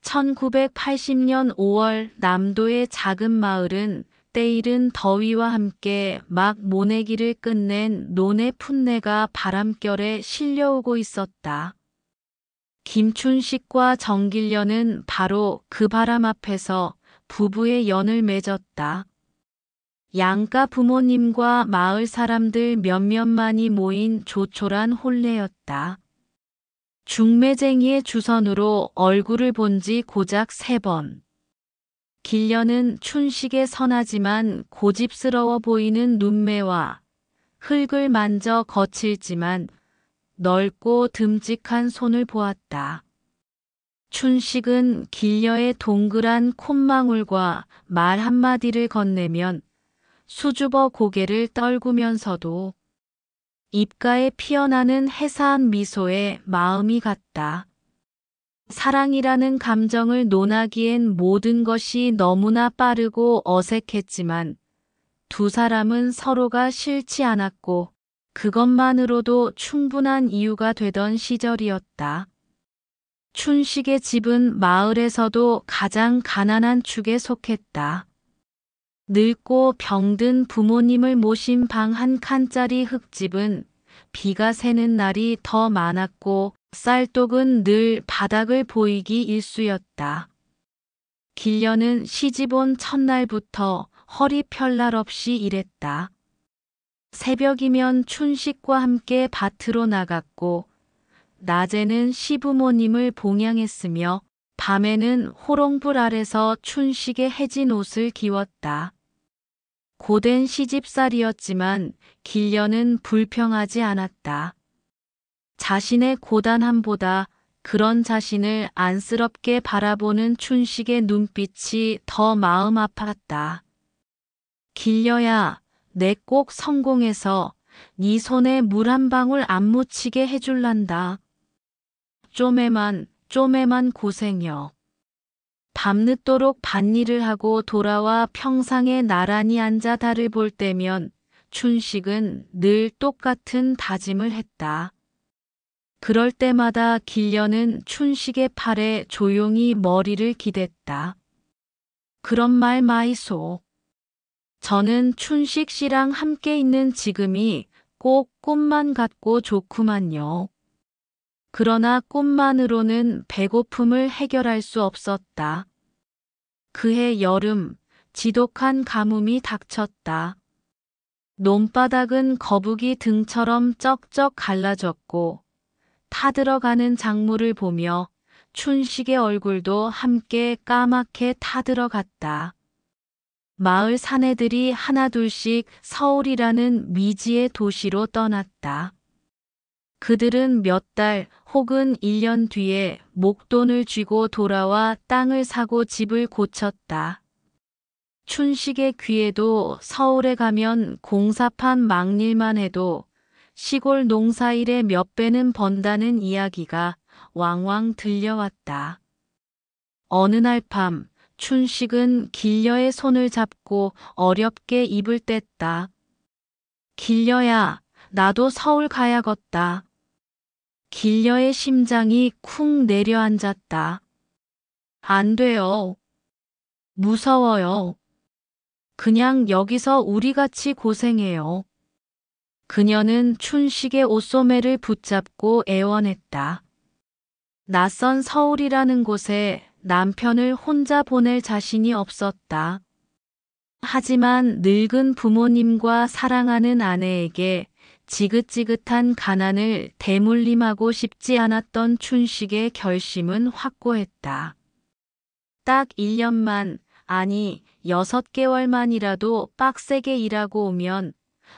1980년 5월 남도의 작은 마을은 때이른 더위와 함께 막 모내기를 끝낸 논의 풋내가 바람결에 실려오고 있었다. 김춘식과 정길련은 바로 그 바람 앞에서 부부의 연을 맺었다. 양가 부모님과 마을 사람들 몇몇만이 모인 조촐한 혼례였다. 중매쟁이의 주선으로 얼굴을 본 지 고작 3번. 길련은 춘식의 선하지만 고집스러워 보이는 눈매와 흙을 만져 거칠지만 넓고 듬직한 손을 보았다. 춘식은 길려의 동그란 콧망울과 말 한마디를 건네면 수줍어 고개를 떨구면서도 입가에 피어나는 해사한 미소에 마음이 갔다. 사랑이라는 감정을 논하기엔 모든 것이 너무나 빠르고 어색했지만 두 사람은 서로가 싫지 않았고 그것만으로도 충분한 이유가 되던 시절이었다. 춘식의 집은 마을에서도 가장 가난한 축에 속했다. 늙고 병든 부모님을 모신 방 한 칸짜리 흙집은 비가 새는 날이 더 많았고 쌀독은 늘 바닥을 보이기 일쑤였다. 길련은 시집 온 첫날부터 허리 펼 날 없이 일했다. 새벽이면 춘식과 함께 밭으로 나갔고 낮에는 시부모님을 봉양했으며 밤에는 호롱불 아래서 춘식의 해진 옷을 기웠다. 고된 시집살이였지만 길련은 불평하지 않았다. 자신의 고단함보다 그런 자신을 안쓰럽게 바라보는 춘식의 눈빛이 더 마음 아팠다. 길려야, 내 꼭 성공해서 네 손에 물 한 방울 안 묻히게 해줄란다. 쪼매만 고생여. 밤늦도록 밭일을 하고 돌아와 평상에 나란히 앉아 달을 볼 때면 춘식은 늘 똑같은 다짐을 했다. 그럴 때마다 길려는 춘식의 팔에 조용히 머리를 기댔다. 그런 말 마이소. 저는 춘식 씨랑 함께 있는 지금이 꼭 꿈만 같고 좋구만요. 그러나 꿈만으로는 배고픔을 해결할 수 없었다. 그해 여름, 지독한 가뭄이 닥쳤다. 논바닥은 거북이 등처럼 쩍쩍 갈라졌고 타들어가는 작물을 보며 춘식의 얼굴도 함께 까맣게 타들어갔다. 마을 사내들이 하나둘씩 서울이라는 미지의 도시로 떠났다. 그들은 몇 달 혹은 1년 뒤에 목돈을 쥐고 돌아와 땅을 사고 집을 고쳤다. 춘식의 귀에도 서울에 가면 공사판 막일만 해도 시골 농사일에 몇 배는 번다는 이야기가 왕왕 들려왔다. 어느 날 밤 춘식은 길려의 손을 잡고 어렵게 입을 뗐다. 길려야, 나도 서울 가야겠다. 길려의 심장이 쿵 내려앉았다. 안 돼요. 무서워요. 그냥 여기서 우리 같이 고생해요. 그녀는 춘식의 옷소매를 붙잡고 애원했다. 낯선 서울이라는 곳에 남편을 혼자 보낼 자신이 없었다. 하지만 늙은 부모님과 사랑하는 아내에게 지긋지긋한 가난을 대물림하고 싶지 않았던 춘식의 결심은 확고했다. 딱 1년만, 아니 6개월만이라도 빡세게 일하고 오면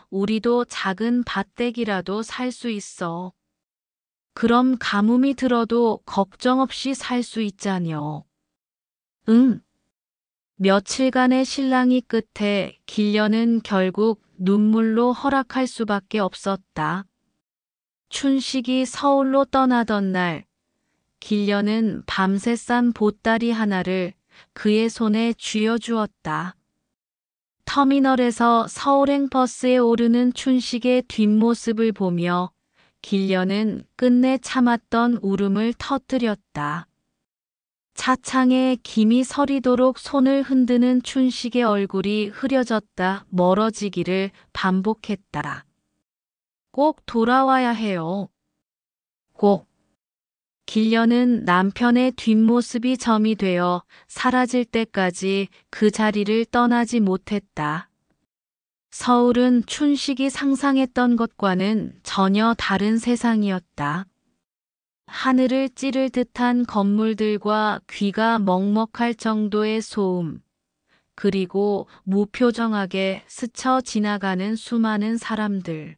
우리도 작은 밭대기라도 살 수 있어. 그럼 가뭄이 들어도 걱정 없이 살 수 있자녀. 응. 며칠간의 실랑이 끝에 길려는 결국 눈물로 허락할 수밖에 없었다. 춘식이 서울로 떠나던 날, 길려는 밤새 싼 보따리 하나를 그의 손에 쥐어주었다. 터미널에서 서울행 버스에 오르는 춘식의 뒷모습을 보며 길려는 끝내 참았던 울음을 터뜨렸다. 차창에 김이 서리도록 손을 흔드는 춘식의 얼굴이 흐려졌다 멀어지기를 반복했다. 꼭 돌아와야 해요. 꼭. 길려는 남편의 뒷모습이 점이 되어 사라질 때까지 그 자리를 떠나지 못했다. 서울은 춘식이 상상했던 것과는 전혀 다른 세상이었다. 하늘을 찌를 듯한 건물들과 귀가 먹먹할 정도의 소음, 그리고 무표정하게 스쳐 지나가는 수많은 사람들.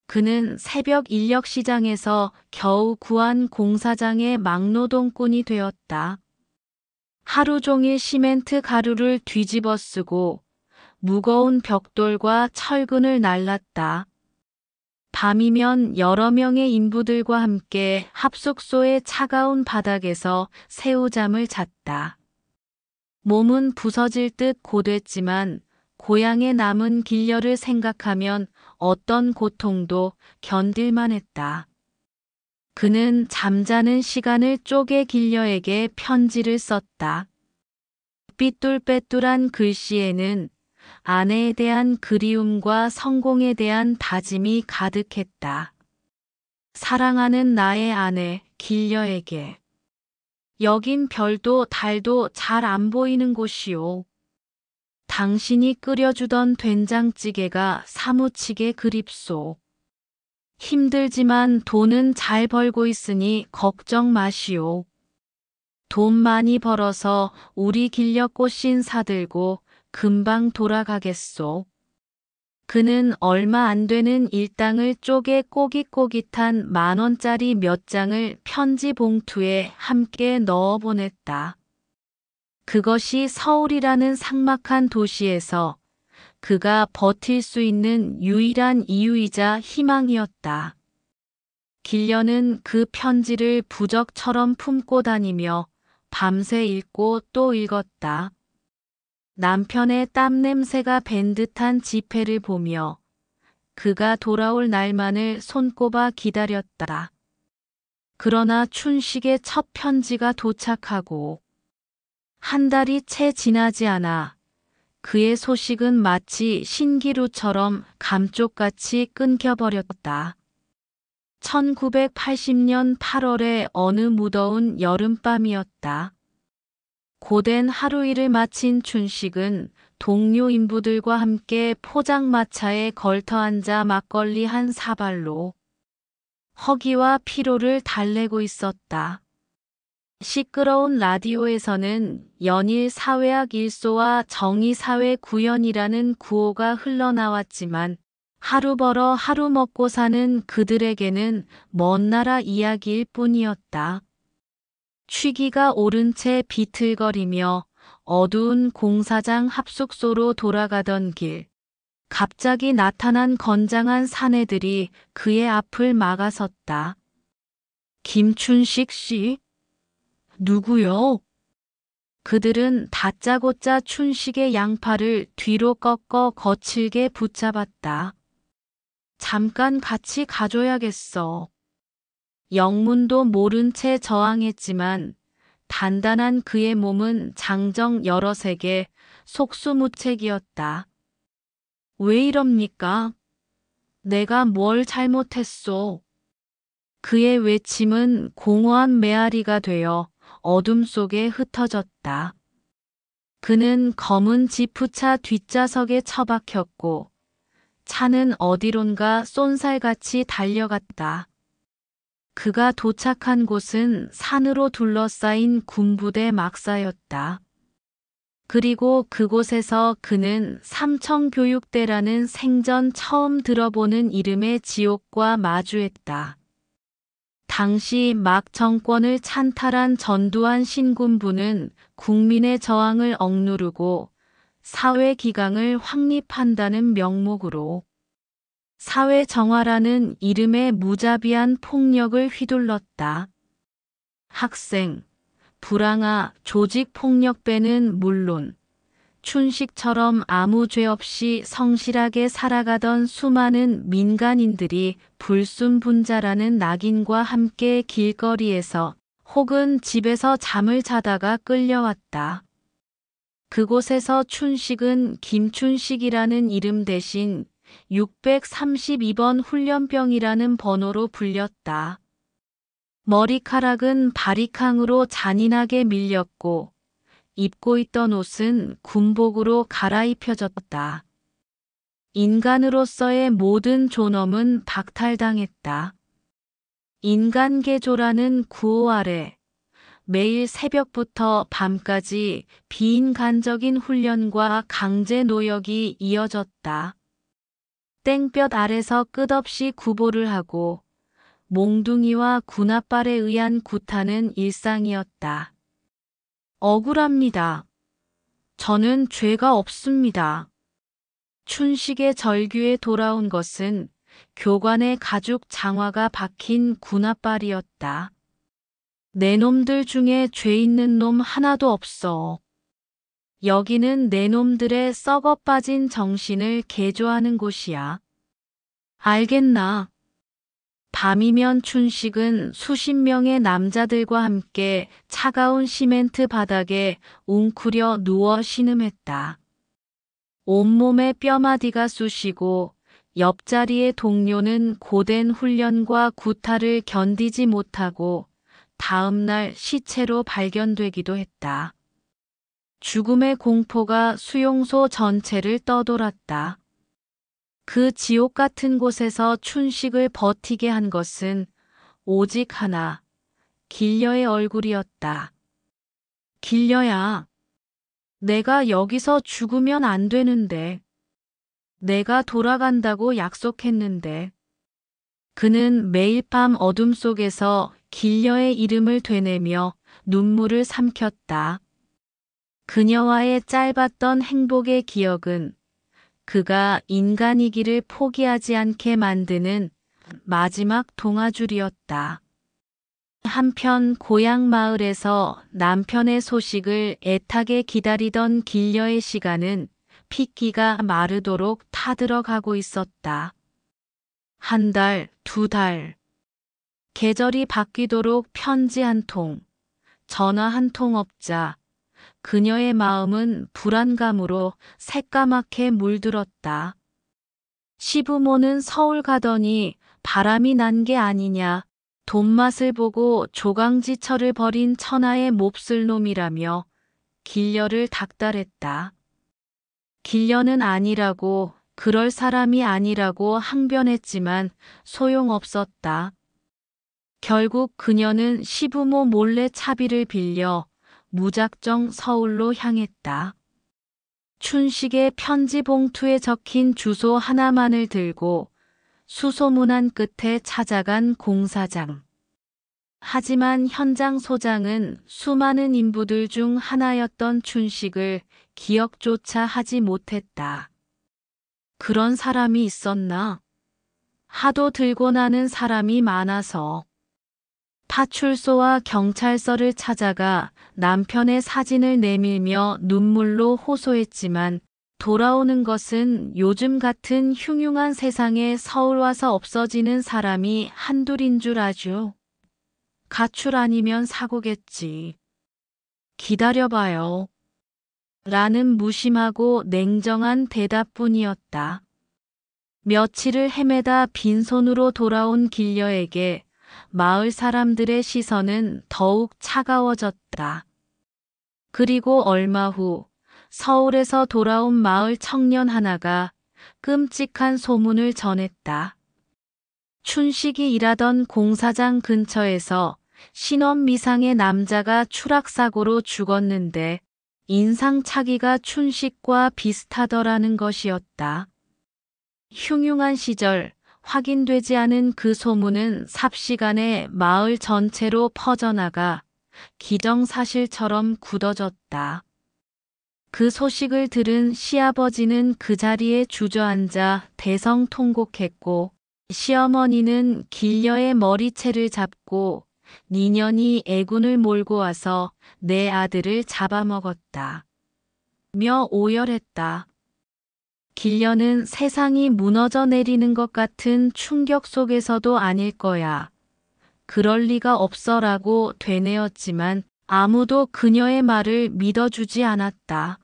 그는 새벽 인력시장에서 겨우 구한 공사장의 막노동꾼이 되었다. 하루 종일 시멘트 가루를 뒤집어 쓰고 무거운 벽돌과 철근을 날랐다. 밤이면 여러 명의 인부들과 함께 합숙소의 차가운 바닥에서 새우잠을 잤다. 몸은 부서질 듯 고됐지만 고향에 남은 길려를 생각하면 어떤 고통도 견딜만 했다. 그는 잠자는 시간을 쪼개 길려에게 편지를 썼다. 삐뚤빼뚤한 글씨에는 아내에 대한 그리움과 성공에 대한 다짐이 가득했다. 사랑하는 나의 아내 길려에게. 여긴 별도 달도 잘 안 보이는 곳이오. 당신이 끓여주던 된장찌개가 사무치게 그립소. 힘들지만 돈은 잘 벌고 있으니 걱정 마시오. 돈 많이 벌어서 우리 길려 꽃신 사들고 금방 돌아가겠소. 그는 얼마 안 되는 일당을 쪼개 꼬깃꼬깃한 10,000원짜리 몇 장을 편지 봉투에 함께 넣어 보냈다. 그것이 서울이라는 삭막한 도시에서 그가 버틸 수 있는 유일한 이유이자 희망이었다. 길려는 그 편지를 부적처럼 품고 다니며 밤새 읽고 또 읽었다. 남편의 땀 냄새가 밴 듯한 지폐를 보며 그가 돌아올 날만을 손꼽아 기다렸다. 그러나 춘식의 첫 편지가 도착하고 한 달이 채 지나지 않아 그의 소식은 마치 신기루처럼 감쪽같이 끊겨버렸다. 1980년 8월의 어느 무더운 여름밤이었다. 고된 하루 일을 마친 춘식은 동료 인부들과 함께 포장마차에 걸터앉아 막걸리 한 사발로 허기와 피로를 달래고 있었다. 시끄러운 라디오에서는 연일 사회학 일소와 정의사회 구현이라는 구호가 흘러나왔지만 하루 벌어 하루 먹고 사는 그들에게는 먼 나라 이야기일 뿐이었다. 취기가 오른 채 비틀거리며 어두운 공사장 합숙소로 돌아가던 길, 갑자기 나타난 건장한 사내들이 그의 앞을 막아섰다. 김춘식 씨? 누구요? 그들은 다짜고짜 춘식의 양팔을 뒤로 꺾어 거칠게 붙잡았다. 잠깐 같이 가줘야겠어. 영문도 모른 채 저항했지만 단단한 그의 몸은 장정 여럿에게 속수무책이었다. 왜 이럽니까? 내가 뭘 잘못했소? 그의 외침은 공허한 메아리가 되어 어둠 속에 흩어졌다. 그는 검은 지프차 뒷좌석에 처박혔고 차는 어디론가 쏜살같이 달려갔다. 그가 도착한 곳은 산으로 둘러싸인 군부대 막사였다. 그리고 그곳에서 그는 삼청교육대라는 생전 처음 들어보는 이름의 지옥과 마주했다. 당시 막 정권을 찬탈한 전두환 신군부는 국민의 저항을 억누르고 사회기강을 확립한다는 명목으로 사회정화라는 이름의 무자비한 폭력을 휘둘렀다. 학생, 불황아, 조직폭력배는 물론 춘식처럼 아무 죄 없이 성실하게 살아가던 수많은 민간인들이 불순분자라는 낙인과 함께 길거리에서 혹은 집에서 잠을 자다가 끌려왔다. 그곳에서 춘식은 김춘식이라는 이름 대신 632번 훈련병이라는 번호로 불렸다. 머리카락은 바리캉으로 잔인하게 밀렸고 입고 있던 옷은 군복으로 갈아입혀졌다. 인간으로서의 모든 존엄은 박탈당했다. 인간개조라는 구호 아래 매일 새벽부터 밤까지 비인간적인 훈련과 강제 노역이 이어졌다. 땡볕 아래서 끝없이 구보를 하고 몽둥이와 군홧발에 의한 구타는 일상이었다. 억울합니다. 저는 죄가 없습니다. 춘식의 절규에 돌아온 것은 교관의 가죽 장화가 박힌 군홧발이었다. 내 놈들 중에 죄 있는 놈 하나도 없어. 여기는 내 놈들의 썩어 빠진 정신을 개조하는 곳이야. 알겠나? 밤이면 춘식은 수십 명의 남자들과 함께 차가운 시멘트 바닥에 웅크려 누워 신음했다. 온몸에 뼈마디가 쑤시고 옆자리의 동료는 고된 훈련과 구타를 견디지 못하고 다음날 시체로 발견되기도 했다. 죽음의 공포가 수용소 전체를 떠돌았다. 그 지옥 같은 곳에서 춘식을 버티게 한 것은 오직 하나, 길려의 얼굴이었다. 길려야, 내가 여기서 죽으면 안 되는데. 내가 돌아간다고 약속했는데. 그는 매일 밤 어둠 속에서 길려의 이름을 되뇌며 눈물을 삼켰다. 그녀와의 짧았던 행복의 기억은 그가 인간이기를 포기하지 않게 만드는 마지막 동아줄이었다. 한편 고향 마을에서 남편의 소식을 애타게 기다리던 길려의 시간은 핏기가 마르도록 타들어가고 있었다. 한 달, 두 달. 계절이 바뀌도록 편지 한 통, 전화 한 통 없자 그녀의 마음은 불안감으로 새까맣게 물들었다. 시부모는 서울 가더니 바람이 난 게 아니냐, 돈맛을 보고 조강지처를 벌인 천하의 몹쓸 놈이라며 길려를 닥달했다. 길려는 아니라고, 그럴 사람이 아니라고 항변했지만 소용없었다. 결국 그녀는 시부모 몰래 차비를 빌려 무작정 서울로 향했다. 춘식의 편지 봉투에 적힌 주소 하나만을 들고 수소문한 끝에 찾아간 공사장. 하지만 현장 소장은 수많은 인부들 중 하나였던 춘식을 기억조차 하지 못했다. 그런 사람이 있었나? 하도 들고 나는 사람이 많아서. 파출소와 경찰서를 찾아가 남편의 사진을 내밀며 눈물로 호소했지만 돌아오는 것은 요즘 같은 흉흉한 세상에 서울 와서 없어지는 사람이 한둘인 줄 아죠. 가출 아니면 사고겠지. 기다려봐요. 라는 무심하고 냉정한 대답뿐이었다. 며칠을 헤매다 빈손으로 돌아온 길려에게 마을 사람들의 시선은 더욱 차가워졌다. 그리고 얼마 후 서울에서 돌아온 마을 청년 하나가 끔찍한 소문을 전했다. 춘식이 일하던 공사장 근처에서 신원 미상의 남자가 추락사고로 죽었는데 인상착의가 춘식과 비슷하더라는 것이었다. 흉흉한 시절 확인되지 않은 그 소문은 삽시간에 마을 전체로 퍼져나가 기정사실처럼 굳어졌다. 그 소식을 들은 시아버지는 그 자리에 주저앉아 대성통곡했고 시어머니는 길려의 머리채를 잡고 니년이 애군을 몰고 와서 내 아들을 잡아먹었다. 며 오열했다. 길려는 세상이 무너져 내리는 것 같은 충격 속에서도 아닐 거야. 그럴 리가 없어라고 되뇌었지만 아무도 그녀의 말을 믿어주지 않았다.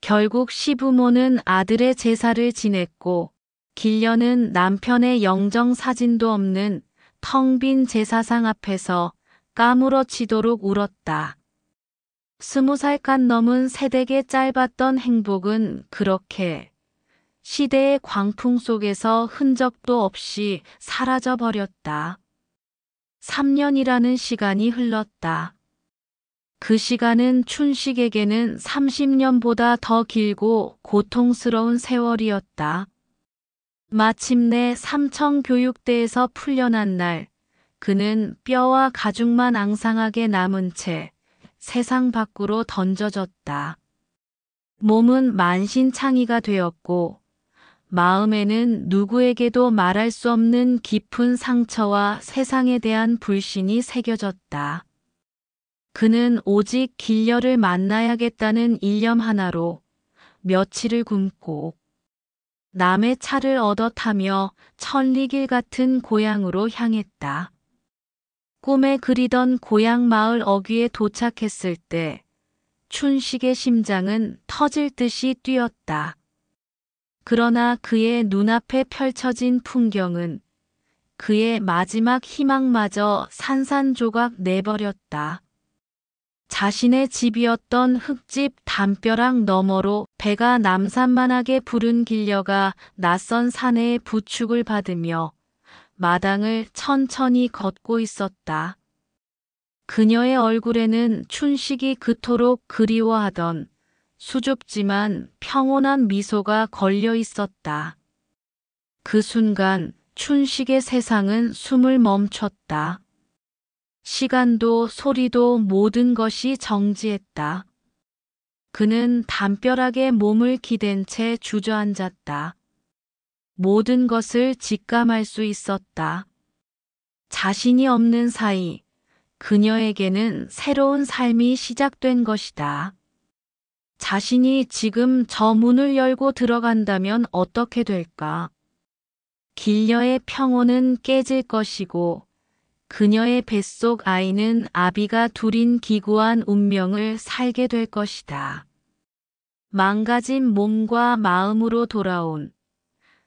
결국 시부모는 아들의 제사를 지냈고 길녀는 남편의 영정 사진도 없는 텅 빈 제사상 앞에서 까무러치도록 울었다. 20살간 넘은 세대에 짧았던 행복은 그렇게 시대의 광풍 속에서 흔적도 없이 사라져버렸다. 3년이라는 시간이 흘렀다. 그 시간은 춘식에게는 30년보다 더 길고 고통스러운 세월이었다. 마침내 삼청교육대에서 풀려난 날, 그는 뼈와 가죽만 앙상하게 남은 채 세상 밖으로 던져졌다. 몸은 만신창이가 되었고 마음에는 누구에게도 말할 수 없는 깊은 상처와 세상에 대한 불신이 새겨졌다. 그는 오직 길녀를 만나야겠다는 일념 하나로 며칠을 굶고 남의 차를 얻어 타며 천리길 같은 고향으로 향했다. 꿈에 그리던 고향 마을 어귀에 도착했을 때 춘식의 심장은 터질 듯이 뛰었다. 그러나 그의 눈앞에 펼쳐진 풍경은 그의 마지막 희망마저 산산조각 내버렸다. 자신의 집이었던 흙집 담벼락 너머로 배가 남산만하게 부른 길녀가 낯선 사내의 부축을 받으며 마당을 천천히 걷고 있었다. 그녀의 얼굴에는 춘식이 그토록 그리워하던 수줍지만 평온한 미소가 걸려 있었다. 그 순간 춘식의 세상은 숨을 멈췄다. 시간도 소리도 모든 것이 정지했다. 그는 담벼락에 몸을 기댄 채 주저앉았다. 모든 것을 직감할 수 있었다. 자신이 없는 사이 그녀에게는 새로운 삶이 시작된 것이다. 자신이 지금 저 문을 열고 들어간다면 어떻게 될까? 길녀의 평온은 깨질 것이고 그녀의 뱃속 아이는 아비가 둘인 기구한 운명을 살게 될 것이다. 망가진 몸과 마음으로 돌아온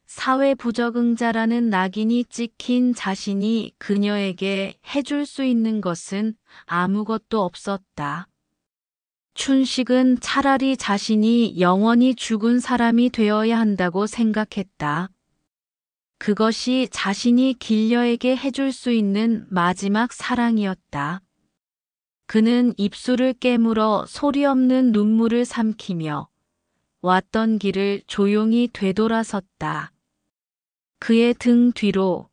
사회 부적응자라는 낙인이 찍힌 자신이 그녀에게 해줄 수 있는 것은 아무것도 없었다. 춘식은 차라리 자신이 영원히 죽은 사람이 되어야 한다고 생각했다. 그것이 자신이 길녀에게 해줄 수 있는 마지막 사랑이었다. 그는 입술을 깨물어 소리 없는 눈물을 삼키며 왔던 길을 조용히 되돌아섰다. 그의 등 뒤로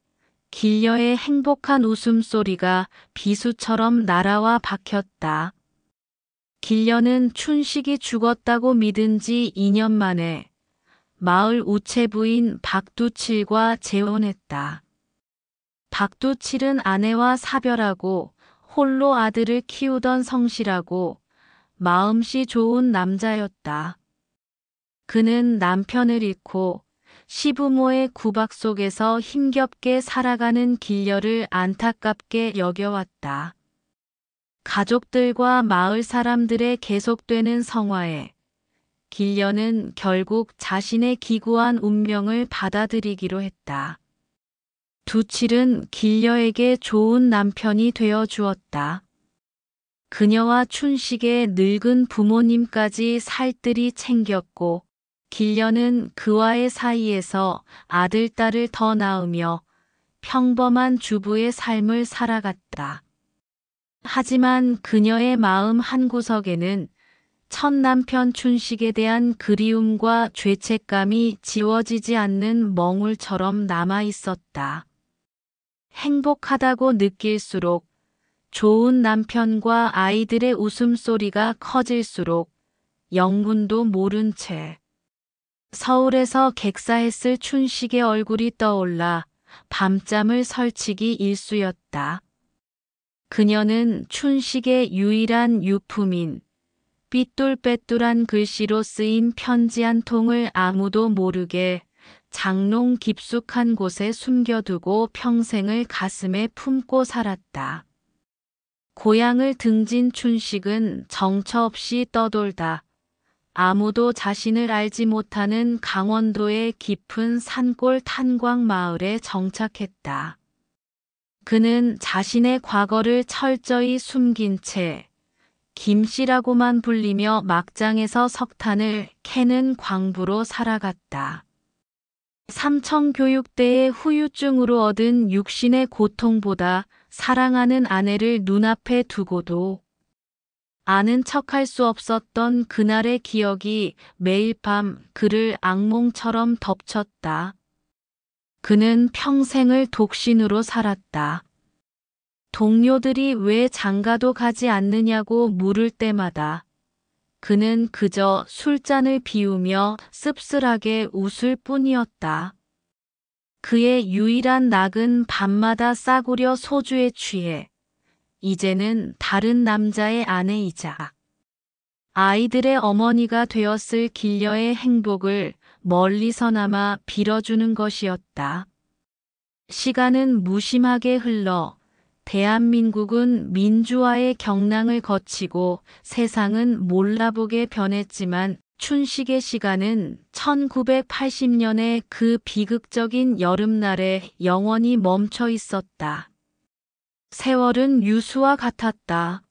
길녀의 행복한 웃음소리가 비수처럼 날아와 박혔다. 길녀는 춘식이 죽었다고 믿은 지 2년 만에 마을 우체부인 박두칠과 재혼했다. 박두칠은 아내와 사별하고 홀로 아들을 키우던 성실하고 마음씨 좋은 남자였다. 그는 남편을 잃고 시부모의 구박 속에서 힘겹게 살아가는 길녀를 안타깝게 여겨왔다. 가족들과 마을 사람들의 계속되는 성화에 길녀는 결국 자신의 기구한 운명을 받아들이기로 했다. 두칠은 길녀에게 좋은 남편이 되어 주었다. 그녀와 춘식의 늙은 부모님까지 살뜰히 챙겼고 길녀는 그와의 사이에서 아들, 딸을 더 낳으며 평범한 주부의 삶을 살아갔다. 하지만 그녀의 마음 한구석에는 첫 남편 춘식에 대한 그리움과 죄책감이 지워지지 않는 멍울처럼 남아 있었다. 행복하다고 느낄수록 좋은 남편과 아이들의 웃음소리가 커질수록 영문도 모른 채 서울에서 객사했을 춘식의 얼굴이 떠올라 밤잠을 설치기 일쑤였다. 그녀는 춘식의 유일한 유품인 삐뚤빼뚤한 글씨로 쓰인 편지 한 통을 아무도 모르게 장롱 깊숙한 곳에 숨겨두고 평생을 가슴에 품고 살았다. 고향을 등진 춘식은 정처 없이 떠돌다 아무도 자신을 알지 못하는 강원도의 깊은 산골 탄광 마을에 정착했다. 그는 자신의 과거를 철저히 숨긴 채 김씨라고만 불리며 막장에서 석탄을 캐는 광부로 살아갔다. 삼청교육대의 후유증으로 얻은 육신의 고통보다 사랑하는 아내를 눈앞에 두고도 아는 척할 수 없었던 그날의 기억이 매일 밤 그를 악몽처럼 덮쳤다. 그는 평생을 독신으로 살았다. 동료들이 왜 장가도 가지 않느냐고 물을 때마다 그는 그저 술잔을 비우며 씁쓸하게 웃을 뿐이었다. 그의 유일한 낙은 밤마다 싸구려 소주에 취해 이제는 다른 남자의 아내이자 아이들의 어머니가 되었을 길녀의 행복을 멀리서나마 빌어주는 것이었다. 시간은 무심하게 흘러 대한민국은 민주화의 경랑을 거치고 세상은 몰라보게 변했지만 춘식의 시간은 1980년의 그 비극적인 여름날에 영원히 멈춰 있었다. 세월은 유수와 같았다.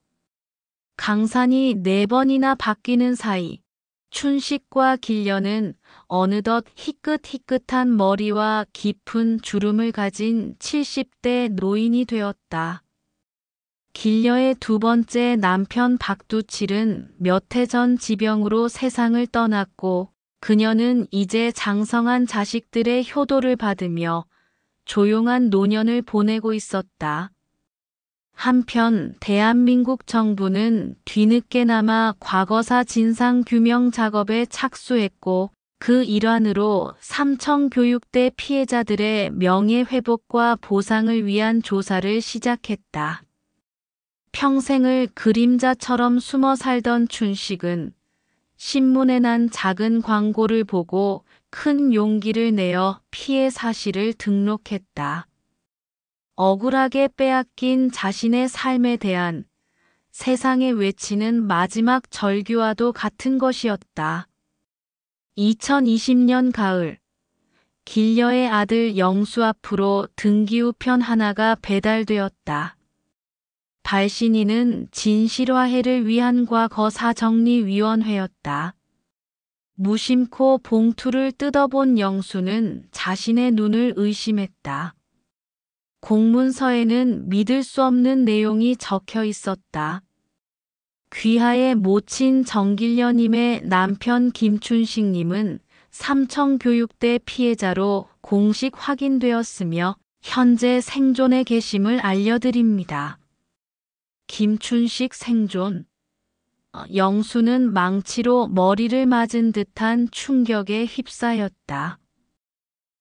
강산이 4번이나 바뀌는 사이 춘식과 길녀는 어느덧 희끗희끗한 머리와 깊은 주름을 가진 70대 노인이 되었다. 길녀의 2번째 남편 박두칠은 몇 해 전 지병으로 세상을 떠났고 그녀는 이제 장성한 자식들의 효도를 받으며 조용한 노년을 보내고 있었다. 한편 대한민국 정부는 뒤늦게나마 과거사 진상규명 작업에 착수했고 그 일환으로 삼청교육대 피해자들의 명예회복과 보상을 위한 조사를 시작했다. 평생을 그림자처럼 숨어 살던 춘식은 신문에 난 작은 광고를 보고 큰 용기를 내어 피해 사실을 등록했다. 억울하게 빼앗긴 자신의 삶에 대한 세상에 외치는 마지막 절규와도 같은 것이었다. 2020년 가을, 길녀의 아들 영수 앞으로 등기우편 하나가 배달되었다. 발신인은 진실화해를 위한 과거사정리위원회였다. 무심코 봉투를 뜯어본 영수는 자신의 눈을 의심했다. 공문서에는 믿을 수 없는 내용이 적혀 있었다. 귀하의 모친 정길녀님의 남편 김춘식님은 삼청교육대 피해자로 공식 확인되었으며 현재 생존에 계심을 알려드립니다. 김춘식 생존. 영수는 망치로 머리를 맞은 듯한 충격에 휩싸였다.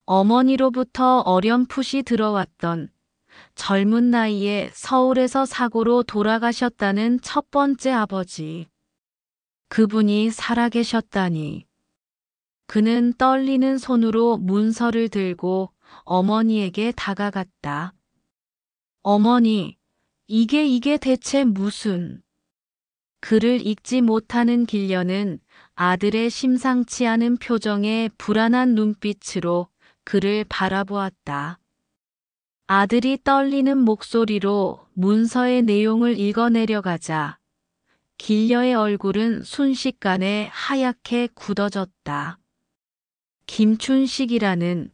어머니로부터 어렴풋이 들어왔던 젊은 나이에 서울에서 사고로 돌아가셨다는 첫 번째 아버지. 그분이 살아계셨다니. 그는 떨리는 손으로 문서를 들고 어머니에게 다가갔다. 어머니, 이게 대체 무슨... 그를 읽지 못하는 길녀는 아들의 심상치 않은 표정에 불안한 눈빛으로 그를 바라보았다. 아들이 떨리는 목소리로 문서의 내용을 읽어내려가자 길녀의 얼굴은 순식간에 하얗게 굳어졌다. 김춘식이라는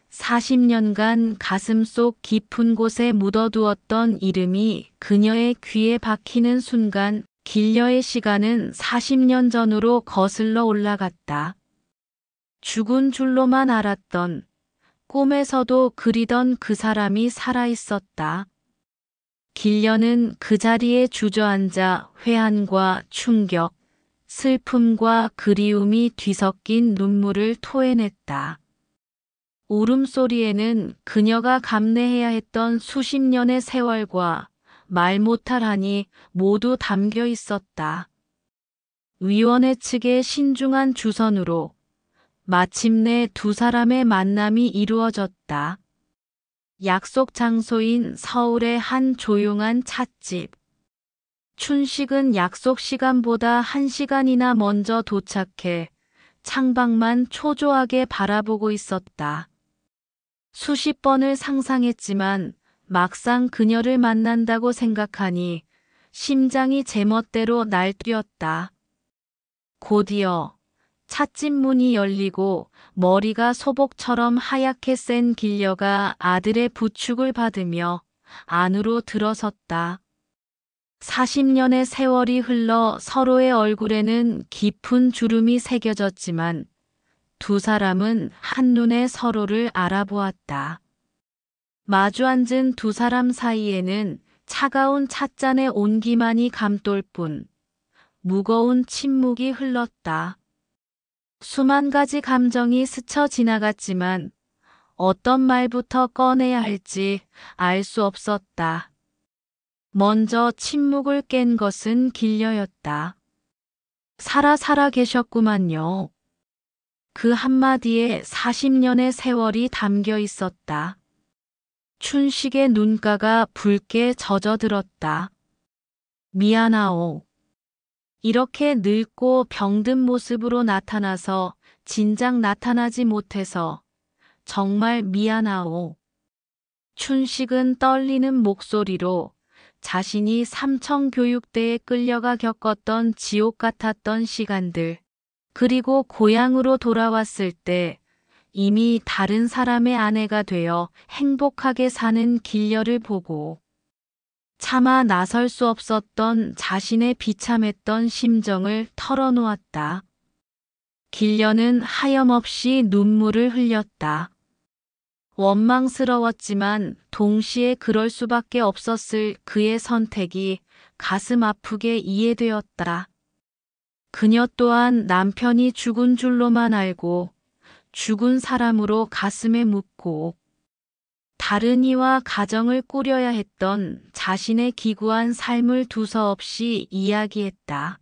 40년간 가슴속 깊은 곳에 묻어두었던 이름이 그녀의 귀에 박히는 순간 길녀의 시간은 40년 전으로 거슬러 올라갔다. 죽은 줄로만 알았던, 꿈에서도 그리던 그 사람이 살아있었다. 길녀는 그 자리에 주저앉아 회한과 충격, 슬픔과 그리움이 뒤섞인 눈물을 토해냈다. 울음소리에는 그녀가 감내해야 했던 수십 년의 세월과 말 못할 한이 모두 담겨 있었다. 위원회 측의 신중한 주선으로 마침내 두 사람의 만남이 이루어졌다. 약속 장소인 서울의 한 조용한 찻집. 춘식은 약속 시간보다 1시간이나 먼저 도착해 창밖만 초조하게 바라보고 있었다. 수십 번을 상상했지만 막상 그녀를 만난다고 생각하니 심장이 제멋대로 날뛰었다. 곧이어 찻집 문이 열리고 머리가 소복처럼 하얗게 센 길녀가 아들의 부축을 받으며 안으로 들어섰다. 40년의 세월이 흘러 서로의 얼굴에는 깊은 주름이 새겨졌지만 두 사람은 한눈에 서로를 알아보았다. 마주 앉은 두 사람 사이에는 차가운 찻잔의 온기만이 감돌 뿐 무거운 침묵이 흘렀다. 수만 가지 감정이 스쳐 지나갔지만 어떤 말부터 꺼내야 할지 알 수 없었다. 먼저 침묵을 깬 것은 길녀였다. 살아 계셨구만요. 그 한마디에 40년의 세월이 담겨 있었다. 춘식의 눈가가 붉게 젖어들었다. 미안하오. 이렇게 늙고 병든 모습으로 나타나서 진작 나타나지 못해서 정말 미안하오. 춘식은 떨리는 목소리로 자신이 삼청교육대에 끌려가 겪었던 지옥 같았던 시간들, 그리고 고향으로 돌아왔을 때 이미 다른 사람의 아내가 되어 행복하게 사는 길녀를 보고 차마 나설 수 없었던 자신의 비참했던 심정을 털어놓았다. 길녀는 하염없이 눈물을 흘렸다. 원망스러웠지만 동시에 그럴 수밖에 없었을 그의 선택이 가슴 아프게 이해되었다. 그녀 또한 남편이 죽은 줄로만 알고 죽은 사람으로 가슴에 묻고 다른 이와 가정을 꾸려야 했던 자신의 기구한 삶을 두서없이 이야기했다.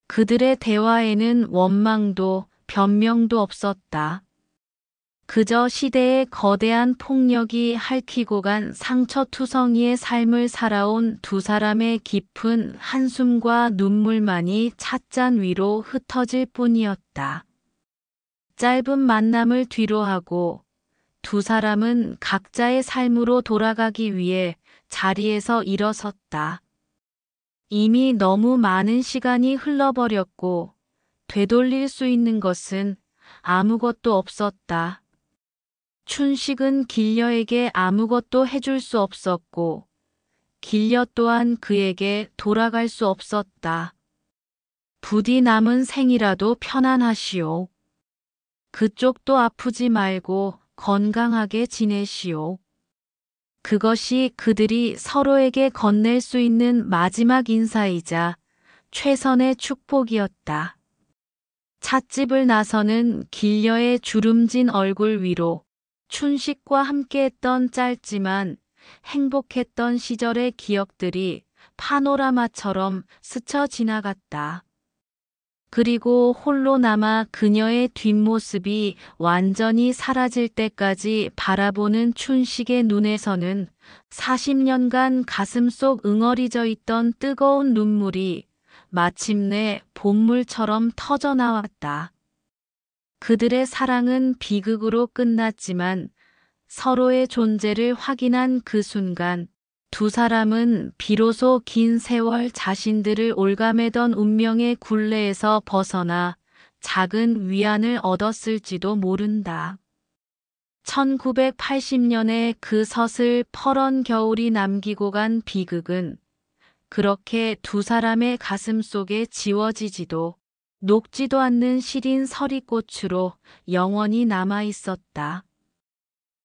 그들의 대화에는 원망도 변명도 없었다. 그저 시대의 거대한 폭력이 핥히고 간 상처투성이의 삶을 살아온 두 사람의 깊은 한숨과 눈물만이 찻잔 위로 흩어질 뿐이었다. 짧은 만남을 뒤로하고 두 사람은 각자의 삶으로 돌아가기 위해 자리에서 일어섰다. 이미 너무 많은 시간이 흘러버렸고 되돌릴 수 있는 것은 아무것도 없었다. 춘식은 길녀에게 아무것도 해줄 수 없었고 길녀 또한 그에게 돌아갈 수 없었다. 부디 남은 생이라도 편안하시오. 그쪽도 아프지 말고 건강하게 지내시오. 그것이 그들이 서로에게 건넬 수 있는 마지막 인사이자 최선의 축복이었다. 찻집을 나서는 길녀의 주름진 얼굴 위로 춘식과 함께했던 짧지만 행복했던 시절의 기억들이 파노라마처럼 스쳐 지나갔다. 그리고 홀로 남아 그녀의 뒷모습이 완전히 사라질 때까지 바라보는 춘식의 눈에서는 40년간 가슴속 응어리져 있던 뜨거운 눈물이 마침내 봇물처럼 터져나왔다. 그들의 사랑은 비극으로 끝났지만 서로의 존재를 확인한 그 순간 두 사람은 비로소 긴 세월 자신들을 올가매던 운명의 굴레에서 벗어나 작은 위안을 얻었을지도 모른다. 1980년에 그 서슬 퍼런 겨울이 남기고 간 비극은 그렇게 두 사람의 가슴 속에 지워지지도 녹지도 않는 시린 서리꽃으로 영원히 남아 있었다.